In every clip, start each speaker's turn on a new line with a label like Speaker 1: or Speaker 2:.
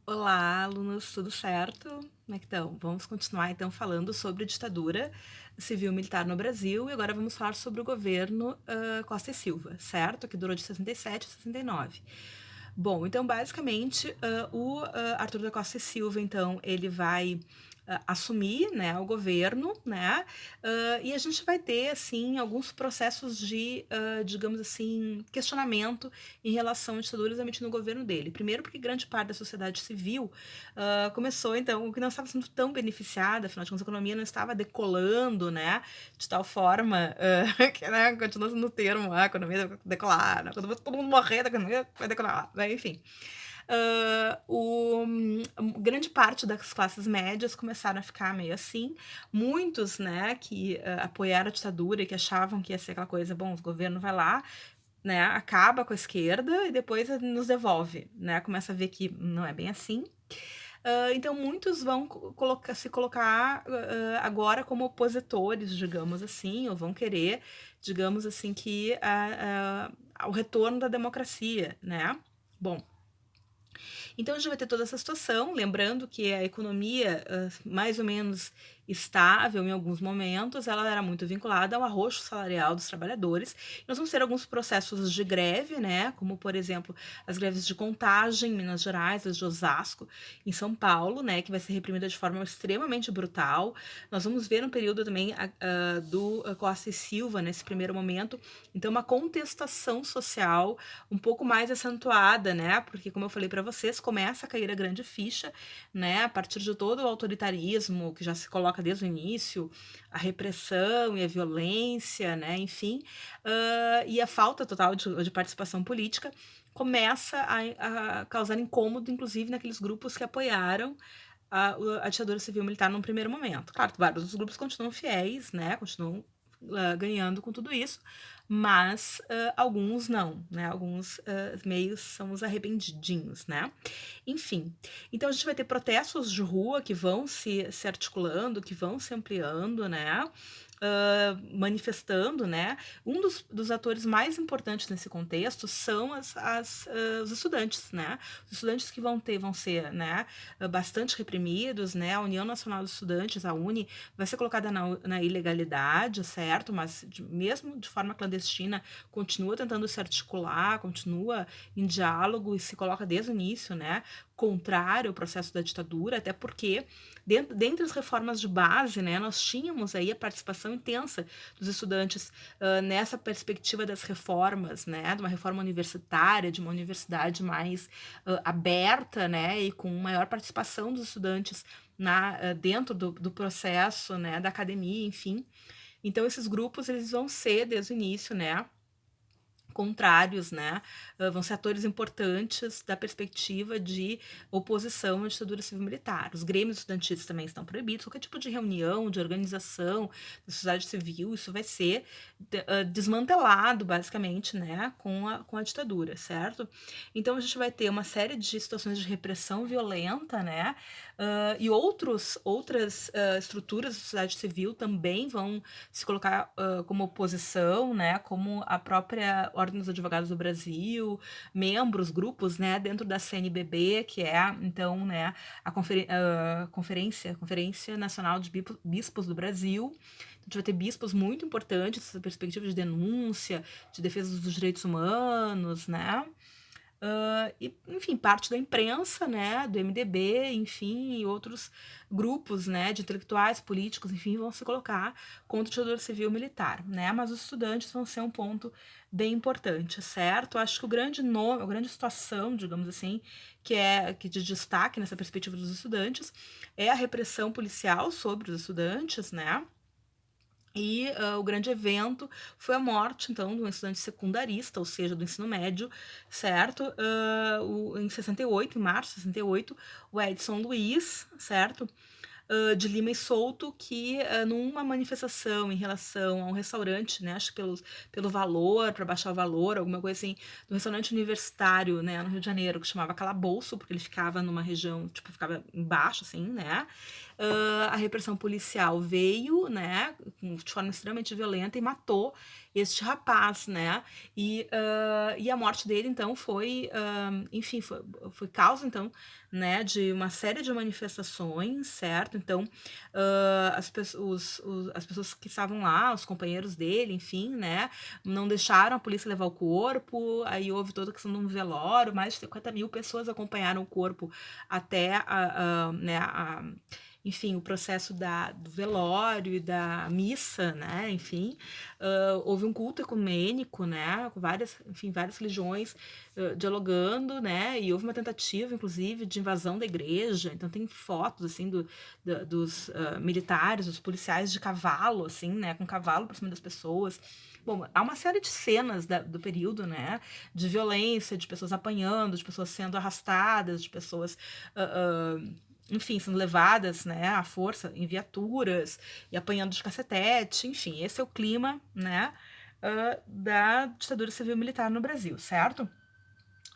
Speaker 1: Olá, alunos, tudo certo? Como é que estão? Vamos continuar então falando sobre a ditadura civil-militar no Brasil e agora vamos falar sobre o governo Costa e Silva, certo? Que durou de 67 a 69. Bom, então basicamente o Arthur da Costa e Silva, então, ele vai assumir, né, o governo, né, e a gente vai ter, assim, alguns processos de, digamos assim, questionamento em relação à ditadura exatamente no governo dele. Primeiro porque grande parte da sociedade civil começou, então, que não estava sendo tão beneficiada, afinal de contas a economia não estava decolando, né, de tal forma que, né, continua sendo o termo, a economia vai decolar, né, quando todo mundo morrer, a economia vai decolar, né, enfim. Grande parte das classes médias começaram a ficar meio assim. Muitos, né, que apoiaram a ditadura e que achavam que ia ser aquela coisa, bom, o governo vai lá, né, acaba com a esquerda e depois nos devolve, né, começa a ver que não é bem assim. Então muitos vão se colocar agora como opositores, digamos assim, ou vão querer, digamos assim, que o retorno da democracia, né? Bom, então a gente vai ter toda essa situação, lembrando que a economia, mais ou menos estável em alguns momentos, ela era muito vinculada ao arroxo salarial dos trabalhadores. Nós vamos ter alguns processos de greve, né, como por exemplo as greves de Contagem, em Minas Gerais, as de Osasco, em São Paulo, né, que vai ser reprimida de forma extremamente brutal. Nós vamos ver um período também do Costa e Silva nesse primeiro momento, então uma contestação social um pouco mais acentuada, né? Porque, como eu falei para vocês, começa a cair a grande ficha, né? A partir de todo o autoritarismo que já se coloca desde o início, a repressão e a violência, né? Enfim, e a falta total de participação política começa a causar incômodo, inclusive, naqueles grupos que apoiaram a ditadura civil-militar num primeiro momento. Claro, vários dos grupos continuam fiéis, né? Continuam ganhando com tudo isso, mas alguns não, né? Alguns meios são os arrependidinhos, né? Enfim, então a gente vai ter protestos de rua que vão se articulando, que vão se ampliando, né? Manifestando, né? Um dos atores mais importantes nesse contexto são os estudantes, né? Os estudantes que vão ser, né, bastante reprimidos, né? A União Nacional dos Estudantes, a UNE, vai ser colocada na ilegalidade, certo? Mas mesmo de forma clandestina, continua tentando se articular, continua em diálogo e se coloca desde o início, né? Contrário ao processo da ditadura, até porque, dentre as reformas de base, né, nós tínhamos aí a participação intensa dos estudantes nessa perspectiva das reformas, né, de uma reforma universitária, de uma universidade mais aberta, né, e com maior participação dos estudantes dentro do processo, né, da academia, enfim. Então, esses grupos, eles vão ser, desde o início, né, contrários, né, vão ser atores importantes da perspectiva de oposição à ditadura civil-militar. Os grêmios estudantis também estão proibidos, qualquer tipo de reunião, de organização da sociedade civil, isso vai ser desmantelado, basicamente, né, com a ditadura, certo? Então a gente vai ter uma série de situações de repressão violenta, né, e outras estruturas da sociedade civil também vão se colocar como oposição, né, como a própria Ordem dos Advogados do Brasil, membros, grupos, né, dentro da CNBB, que é, então, né, a Conferência Nacional de Bispos do Brasil. A gente vai ter bispos muito importantes nessa perspectiva de denúncia, de defesa dos direitos humanos, né, e, enfim, parte da imprensa, né, do MDB, enfim, e outros grupos, né, de intelectuais, políticos, enfim, vão se colocar contra o ditador civil militar, né, mas os estudantes vão ser um ponto bem importante, certo? Acho que o grande nome, a grande situação, digamos assim, que de destaque nessa perspectiva dos estudantes é a repressão policial sobre os estudantes, né, e o grande evento foi a morte, então, de um estudante secundarista, ou seja, do ensino médio, certo? Em 68, em março de 68, o Edson Luiz, certo? de Lima e Souto, que, numa manifestação em relação a um restaurante, né, acho que pelo valor, para baixar o valor, alguma coisa assim, de um restaurante universitário, né, no Rio de Janeiro, que chamava Calabouço, porque ele ficava numa região, tipo, ficava embaixo, assim, né, a repressão policial veio, né, de forma extremamente violenta e matou este rapaz, né, e a morte dele, então, foi, enfim, foi causa, então, né, de uma série de manifestações, certo? Então, as pessoas que estavam lá, os companheiros dele, enfim, né, não deixaram a polícia levar o corpo, aí houve toda a questão de um velório, mais de 50.000 pessoas acompanharam o corpo até né, enfim, o processo do velório e da missa, né, enfim, houve um culto ecumênico, né, com várias religiões dialogando, né, e houve uma tentativa, inclusive, de invasão da igreja, então tem fotos, assim, dos militares, dos policiais de cavalo, assim, né, com cavalo por cima das pessoas. Bom, há uma série de cenas do período, né, de violência, de pessoas apanhando, de pessoas sendo arrastadas, de pessoas enfim, sendo levadas, né, à força em viaturas e apanhando de cacetete, enfim, esse é o clima, né, da ditadura civil-militar no Brasil, certo?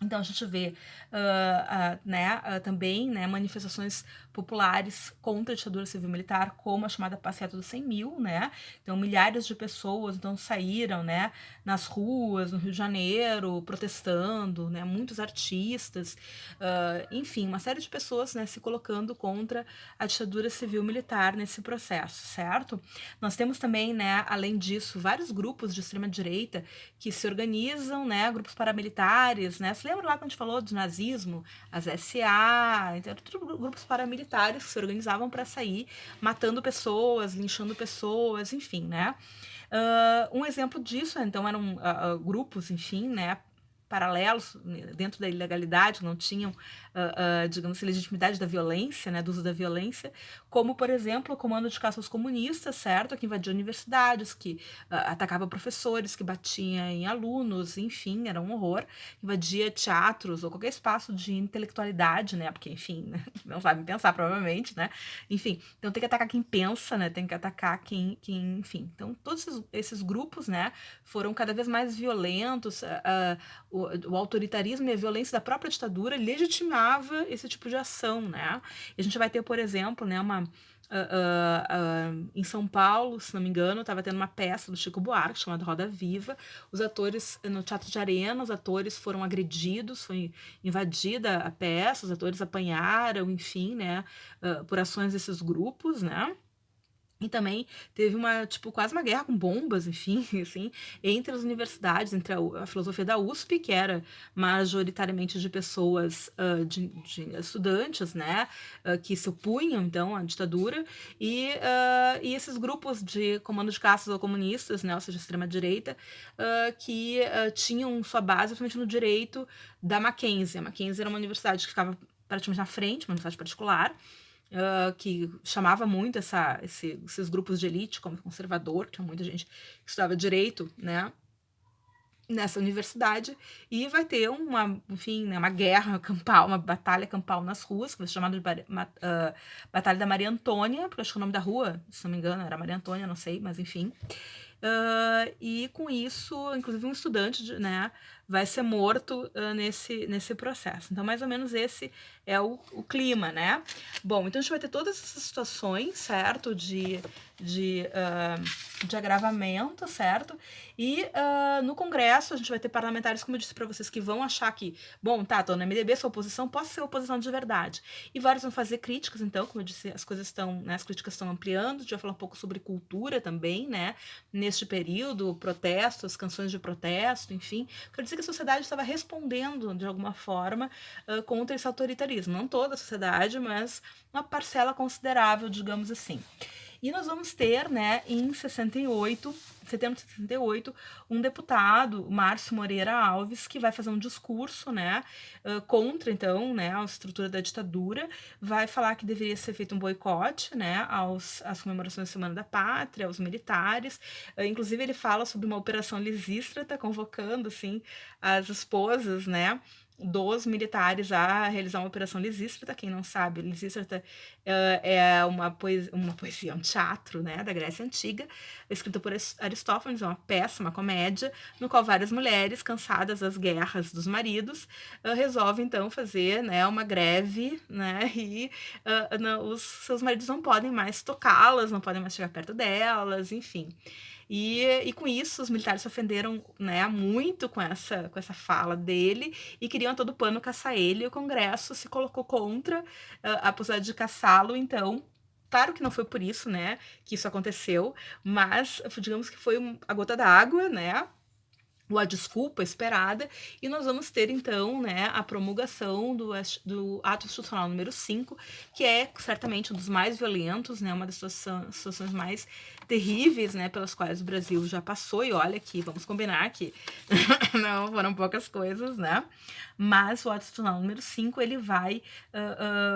Speaker 1: Então a gente vê né, também, né, manifestações populares contra a ditadura civil-militar, como a chamada Passeata dos 100 mil, né? Então milhares de pessoas então saíram, né, nas ruas no Rio de Janeiro protestando, né? Muitos artistas, enfim, uma série de pessoas, né, se colocando contra a ditadura civil-militar nesse processo, certo? Nós temos também, né, além disso, vários grupos de extrema direita que se organizam, né, grupos paramilitares, né? Você lembra lá quando a gente falou do nazismo, as SA, então, tudo grupos paramilitares que se organizavam para sair matando pessoas, linchando pessoas, enfim, né? Um exemplo disso, então, eram grupos, enfim, né, paralelos dentro da ilegalidade, não tinham, digamos assim, legitimidade da violência, né, do uso da violência, como, por exemplo, o Comando de Caça aos Comunistas, certo, que invadia universidades, que atacava professores, que batia em alunos, enfim, era um horror, invadia teatros ou qualquer espaço de intelectualidade, né, porque, enfim, né, não sabem pensar, provavelmente, né, enfim, então tem que atacar quem pensa, né, tem que atacar quem enfim, então todos esses grupos, né, foram cada vez mais violentos, o autoritarismo e a violência da própria ditadura legitimava esse tipo de ação, né? E a gente vai ter, por exemplo, né, em São Paulo, se não me engano, estava tendo uma peça do Chico Buarque chamada Roda Viva. Os atores, no Teatro de Arena, os atores foram agredidos, foi invadida a peça, os atores apanharam, enfim, né, por ações desses grupos, né? E também teve tipo, quase uma guerra com bombas, enfim, assim, entre as universidades, entre a filosofia da USP, que era majoritariamente de pessoas, de estudantes, né, que se opunham, então, à ditadura, e esses grupos de comando de caças ou comunistas, né, ou seja, extrema-direita, que tinham sua base, principalmente no direito da Mackenzie. A Mackenzie era uma universidade que ficava praticamente na frente, uma universidade particular, que chamava muito esses grupos de elite, como conservador, tinha muita gente que estudava direito, né, nessa universidade, e vai ter enfim, né, uma guerra campal, uma batalha campal nas ruas, que vai ser chamada de Batalha da Maria Antônia, porque eu acho que o nome da rua, se não me engano, era Maria Antônia, não sei, mas enfim. E com isso, inclusive um estudante, né, vai ser morto nesse processo. Então, mais ou menos esse é o clima, né? Bom, então a gente vai ter todas essas situações, certo? De agravamento, certo? E no Congresso a gente vai ter parlamentares, como eu disse para vocês, que vão achar que, bom, tá, tô no MDB, sou oposição, posso ser oposição de verdade. E vários vão fazer críticas, então, como eu disse, as coisas estão, né, as críticas estão ampliando, a gente vai falar um pouco sobre cultura também, né? Neste período, protestos, canções de protesto, enfim. Quero dizer que a sociedade estava respondendo, de alguma forma, contra esse autoritarismo. Não toda a sociedade, mas uma parcela considerável, digamos assim. E nós vamos ter, né, em 68, setembro de 68, um deputado, Márcio Moreira Alves, que vai fazer um discurso, né, contra, então, né, a estrutura da ditadura, vai falar que deveria ser feito um boicote, né, às comemorações da Semana da Pátria, aos militares, inclusive ele fala sobre uma operação Lisístrata, convocando, assim, as esposas, né, dos militares a realizar uma operação Lisístrata. Quem não sabe, Lisístrata é uma poesia, um teatro, né, da Grécia Antiga, escrito por Aristófanes, é uma peça, uma comédia, no qual várias mulheres, cansadas das guerras dos maridos, resolvem então fazer, né, uma greve, né, e os seus maridos não podem mais tocá-las, não podem mais chegar perto delas, enfim. E com isso, os militares se ofenderam, né, muito com essa fala dele e queriam a todo pano caçar ele. E o Congresso se colocou contra a possibilidade de caçá-lo, então. Claro que não foi por isso, né, que isso aconteceu, mas digamos que foi a gota d'água, né, ou a desculpa esperada, e nós vamos ter, então, né, a promulgação do Ato Institucional número 5, que é certamente um dos mais violentos, né, uma das situações mais terríveis, né, pelas quais o Brasil já passou, e olha que, vamos combinar que não foram poucas coisas, né, mas o Ato Institucional número 5, ele vai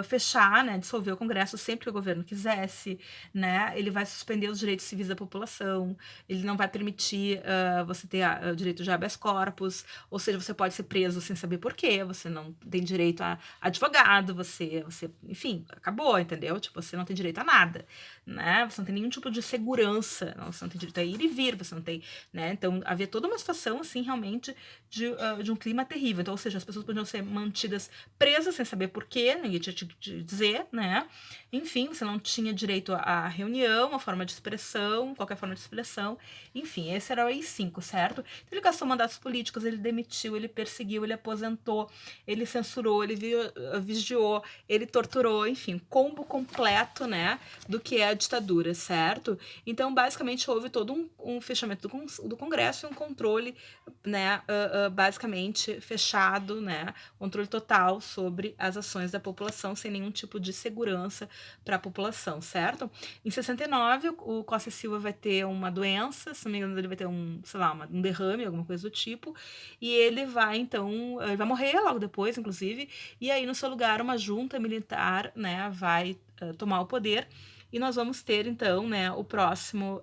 Speaker 1: fechar, né, dissolver o Congresso sempre que o governo quisesse, né, ele vai suspender os direitos civis da população, ele não vai permitir você ter o direito de habeas corpus, ou seja, você pode ser preso sem saber por quê, você não tem direito a advogado, você, enfim, acabou, entendeu? Tipo, você não tem direito a nada, né? Você não tem nenhum tipo de segurança, você não tem direito a ir e vir, você não tem, né? Então, havia toda uma situação, assim, realmente de um clima terrível. Então, ou seja, as pessoas podiam ser mantidas presas sem saber por quê, ninguém tinha te dizer, né? Enfim, você não tinha direito a reunião, uma forma de expressão, qualquer forma de expressão. Enfim, esse era o AI-5, certo? Então, ele gastou mandatos políticos, ele demitiu, ele perseguiu, ele aposentou, ele censurou, ele vigiou, ele torturou, enfim, combo completo, né, do que é a ditadura, certo? Então, basicamente, houve todo um fechamento do Congresso e um controle, né, basicamente fechado, né, controle total sobre as ações da população, sem nenhum tipo de segurança para a população, certo? Em 69, o Costa Silva vai ter uma doença, se não me engano, ele vai ter sei lá, um derrame, alguma coisa do tipo, e ele vai, então, ele vai morrer logo depois, inclusive, e aí, no seu lugar, uma junta militar, né, vai tomar o poder, e nós vamos ter, então, né, o próximo,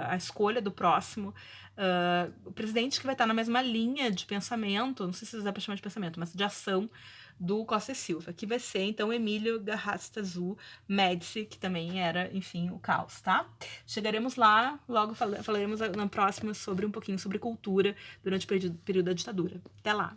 Speaker 1: a escolha do próximo o presidente, que vai estar na mesma linha de pensamento, não sei se dá para chamar de pensamento, mas de ação, do Costa e Silva, que vai ser, então, Emílio Garrastazu Médici, que também era, enfim, o caos, tá? Chegaremos lá, logo falaremos na próxima sobre um pouquinho sobre cultura durante o período da ditadura. Até lá!